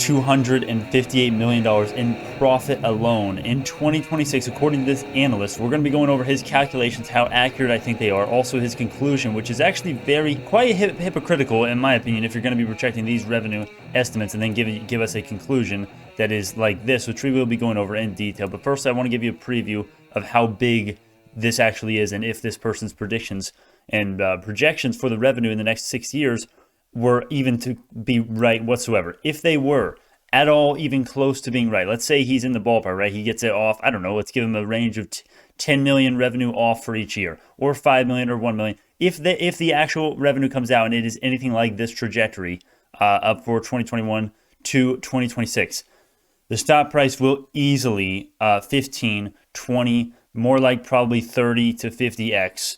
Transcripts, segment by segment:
$258 million in profit alone in 2026, according to this analyst. We're going to be going over his calculations, how accurate I think they are, also his conclusion, which is actually quite hypocritical, in my opinion, if you're going to be projecting these revenue estimates and then give us a conclusion that is like this, which we will be going over in detail. But first, I want to give you a preview of how big this actually is, and if this person's predictions and projections for the revenue in the next 6 years were even to be right whatsoever. If they were at all even close to being right, let's say he's in the ballpark, right? He gets it off, I don't know, let's give him a range of 10 million revenue off for each year, or 5 million or 1 million. If the actual revenue comes out and it is anything like this trajectory up for 2021 to 2026, the stock price will easily 15, 20, more like probably 30 to 50x,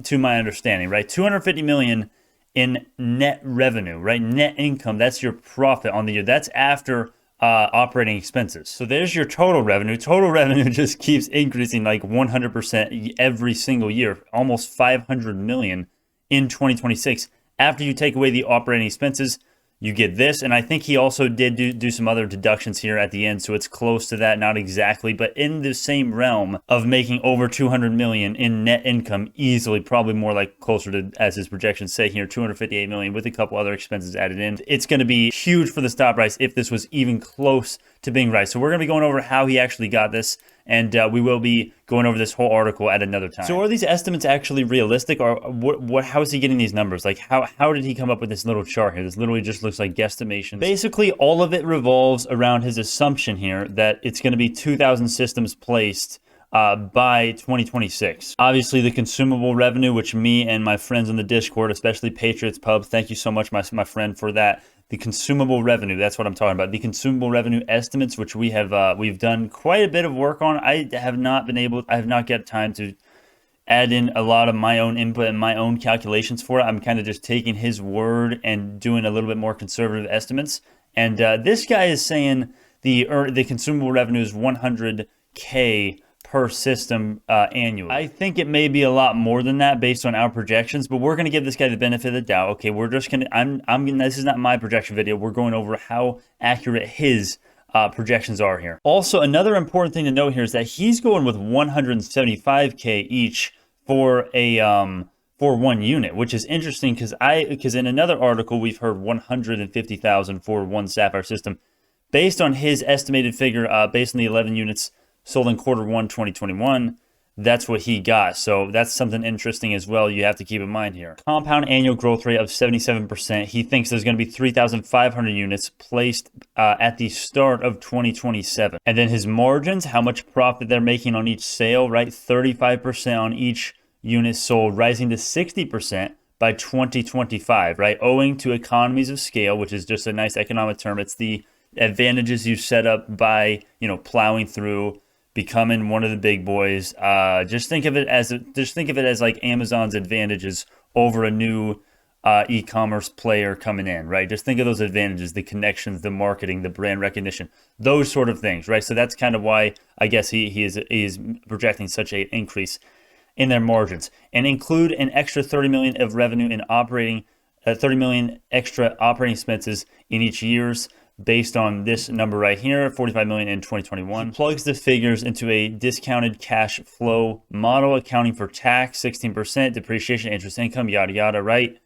to my understanding, right? 250 million in net revenue, right? Net income, that's your profit on the year. That's after operating expenses. So there's your total revenue. Total revenue just keeps increasing like 100% every single year, almost 500 million in 2026. After you take away the operating expenses, you get this, and I think he also did do some other deductions here at the end, so it's close to that, not exactly, but in the same realm of making over 200 million in net income easily, probably more like closer to, as his projections say here, 258 million with a couple other expenses added in. It's going to be huge for the stock price if this was even close to being right. So we're going to be going over how he actually got this, and we will be going over this whole article at another time. So are these estimates actually realistic, or how is he getting these numbers? Like how did he come up with this little chart here? This literally just looks like guesstimations. Basically, all of it revolves around his assumption here that it's going to be 2,000 systems placed by 2026. Obviously, the consumable revenue, which me and my friends in the Discord, especially Patriots Pub, thank you so much, my friend, for that. The consumable revenue, that's what I'm talking about. The consumable revenue estimates, which we've done quite a bit of work on. I have not got time to add in a lot of my own input and my own calculations for it. I'm kind of just taking his word and doing a little bit more conservative estimates. And this guy is saying the consumable revenue is 100K per system annually. I think it may be a lot more than that based on our projections, but we're going to give this guy the benefit of the doubt. Okay, we're just going to, this is not my projection video. We're going over how accurate his projections are here. Also, another important thing to note here is that he's going with 175K each for one unit, which is interesting because in another article we've heard 150,000 for one Sapphire system. Based on his estimated figure, based on the 11 units sold in Q1 2021, that's what he got. So that's something interesting as well you have to keep in mind here. Compound annual growth rate of 77%. He thinks there's going to be 3,500 units placed at the start of 2027. And then his margins, how much profit they're making on each sale, right? 35% on each unit sold, rising to 60% by 2025, right? Owing to economies of scale, which is just a nice economic term. It's the advantages you set up by, plowing through, becoming one of the big boys. Just think of it as like Amazon's advantages over a new e-commerce player coming in, right? Just think of those advantages, the connections, the marketing, the brand recognition, those sort of things, right? So that's kind of why I guess he is projecting such an increase in their margins, and include an extra 30 million of revenue in 30 million extra operating expenses in each year's. Based on this number right here, 45 million in 2021. He plugs the figures into a discounted cash flow model, accounting for tax, 16%, depreciation, interest income, yada, yada, right?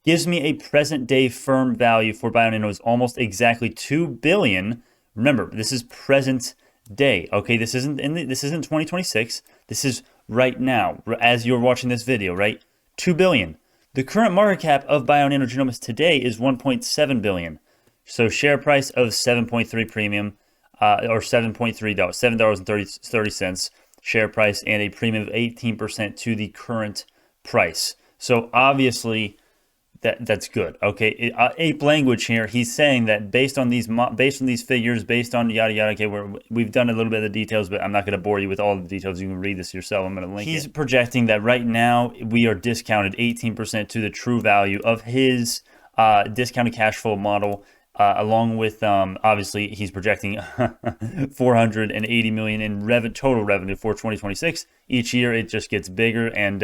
Gives me a present day firm value for Bionano is almost exactly 2 billion. Remember, this is present day, okay? This isn't 2026. This is right now, as you're watching this video, right? 2 billion. The current market cap of Bionano Genomics today is 1.7 billion. So share price of 7.3 premium, or $7.3, $7.30 share price, and a premium of 18% to the current price. So obviously that's good. Okay, ape language here. He's saying that based on these figures, based on yada yada. Okay, we've done a little bit of the details, but I'm not going to bore you with all the details. You can read this yourself. I'm going to link it. He's projecting that right now we are discounted 18% to the true value of his discounted cash flow model. Along with, obviously, he's projecting 480 million in total revenue for 2026. Each year, it just gets bigger, and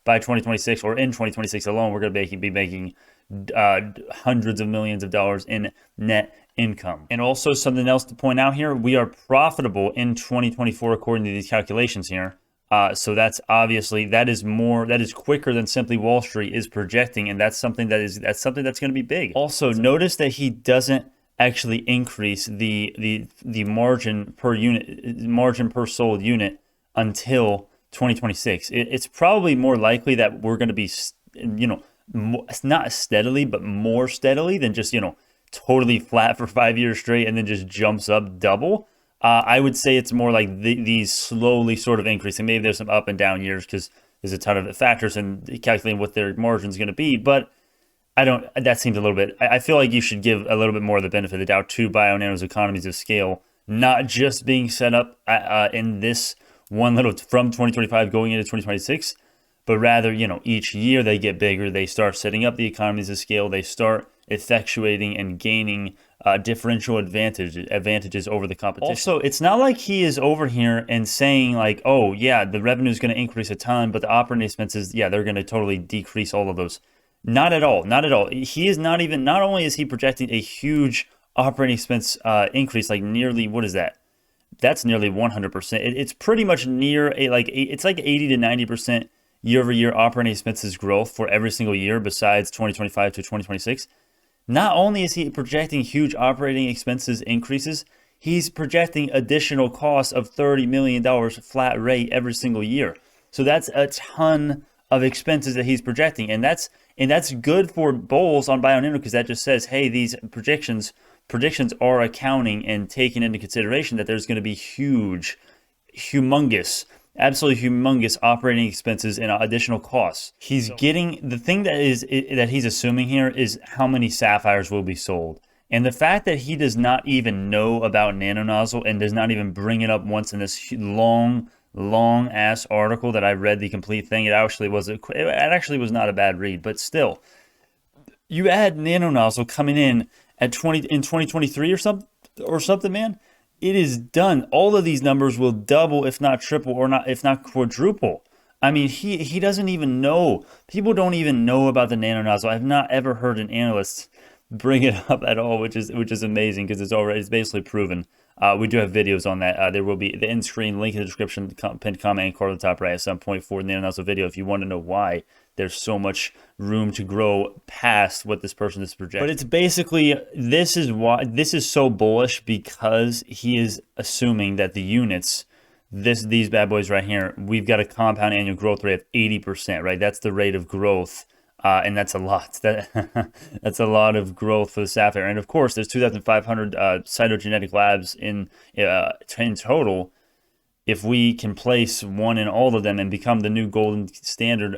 by 2026, or in 2026 alone, we're going to be making hundreds of millions of dollars in net income. And also something else to point out here, we are profitable in 2024 according to these calculations here. So that's obviously, that is quicker than simply Wall Street is projecting, and that's something that's going to be big. Also, notice that he doesn't actually increase the margin per sold unit until 2026. It's probably more likely that we're going to be, not steadily, but more steadily than just, totally flat for 5 years straight and then just jumps up double. I would say it's more like these slowly sort of increasing. Maybe there's some up and down years because there's a ton of factors in calculating what their margin is going to be. But that seems a little bit, I feel like you should give a little bit more of the benefit of the doubt to Bionano's economies of scale, not just being set up in this one little from 2025 going into 2026, but rather, each year they get bigger, they start setting up the economies of scale, they start effectuating and gaining differential advantages over the competition. Also, it's not like he is over here and saying like, oh yeah, the revenue is going to increase a ton, but the operating expenses, yeah, they're going to totally decrease all of those. Not at all. He is not only is he projecting a huge operating expense increase, like nearly, what is that? That's nearly 100%. It's pretty much near it's like 80 to 90% year-over-year operating expenses growth for every single year besides 2025 to 2026. Not only is he projecting huge operating expenses increases, he's projecting additional costs of $30 million flat rate every single year. So that's a ton of expenses that he's projecting, and that's good for bulls on Bionano, because that just says, hey, these predictions are accounting and taking into consideration that there's going to be absolutely humongous operating expenses and additional costs. He's getting, the thing that he's assuming here is how many sapphires will be sold. And the fact that he does not even know about nanonozzle and does not even bring it up once in this long ass article that I read the complete thing, it actually was not a bad read, but still, you add nanonozzle coming in at 2023 or something, man. It is done. All of these numbers will double, if not triple, or not, if not quadruple. I mean, he doesn't even know. People don't even know about the nanonozzle. I've not ever heard an analyst bring it up at all, which is amazing, because it's basically proven. We do have videos on that. There will be the end screen link in the description, pinned comment, and card on the top right at some point for the nanonozzle video if you want to know why there's so much room to grow past what this person is projecting. But it's basically, this is so bullish because he is assuming that the units, these bad boys right here, we've got a compound annual growth rate of 80%, right? That's the rate of growth. And that's a lot. That's a lot of growth for the sapphire. And of course, there's 2,500 cytogenetic labs in total. If we can place one in all of them and become the new golden standard,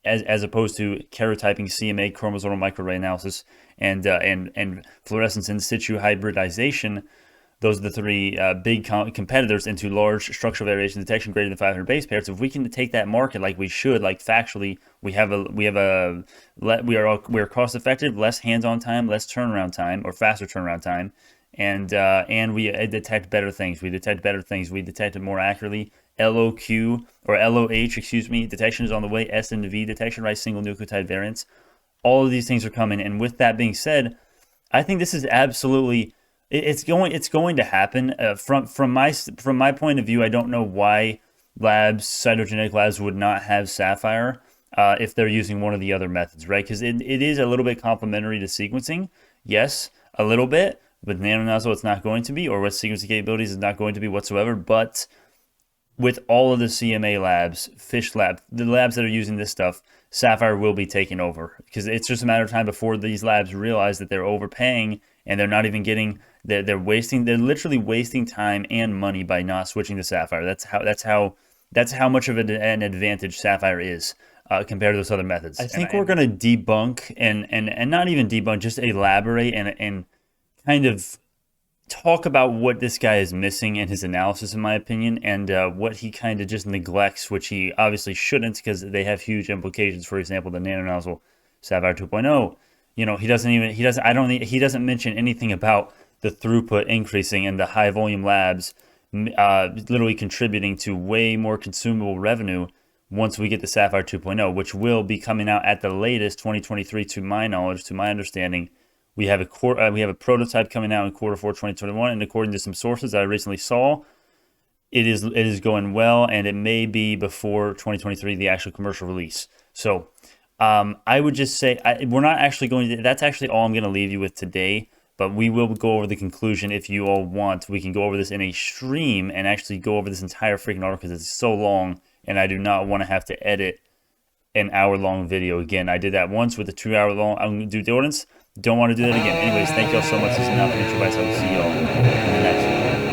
as opposed to karyotyping, CMA, chromosomal microarray analysis, and fluorescence in situ hybridization, those are the three big competitors into large structural variation detection greater than 500 base pairs. If we can take that market like we should, like factually, we are cost effective, less hands-on time, less turnaround time, or faster turnaround time, and we detect better things. We detect it more accurately. LOQ or LOH, detection is on the way. S and V detection, right? Single nucleotide variants. All of these things are coming, and with that being said, I think this is absolutely. It's going to happen. From my point of view, I don't know why cytogenetic labs would not have sapphire if they're using one of the other methods, right? Because it is a little bit complementary to sequencing. Yes, a little bit. With nanonozzle, it's not going to be, or with sequencing capabilities, it's not going to be whatsoever. But with all of the CMA labs, fish lab, the labs that are using this stuff, sapphire will be taking over, because it's just a matter of time before these labs realize that they're overpaying and they're not even getting. They're literally wasting time and money by not switching to sapphire. That's how much of an advantage sapphire is compared to those other methods. I think we're going to debunk and not even debunk, just elaborate and kind of talk about what this guy is missing in his analysis, in my opinion, and what he kind of just neglects, which he obviously shouldn't, because they have huge implications. For example, the nanonozzle sapphire 2.0. He doesn't mention anything about the throughput increasing and the high volume labs literally contributing to way more consumable revenue, once we get the Sapphire 2.0, which will be coming out at the latest 2023 to my knowledge, to my understanding. We have a prototype coming out in quarter 4 2021, and according to some sources that I recently saw, it is going well, and it may be before 2023 the actual commercial release. So I would just say we're not actually going to. That's actually all I'm going to leave you with today. But we will go over the conclusion if you all want. We can go over this in a stream and actually go over this entire freaking article because it's so long, and I do not want to have to edit an hour-long video again. I did that once with a 2-hour-long due diligence. Don't want to do that again. Anyways, thank y'all so much. This is not the intro, guys. I will see y'all in the next one.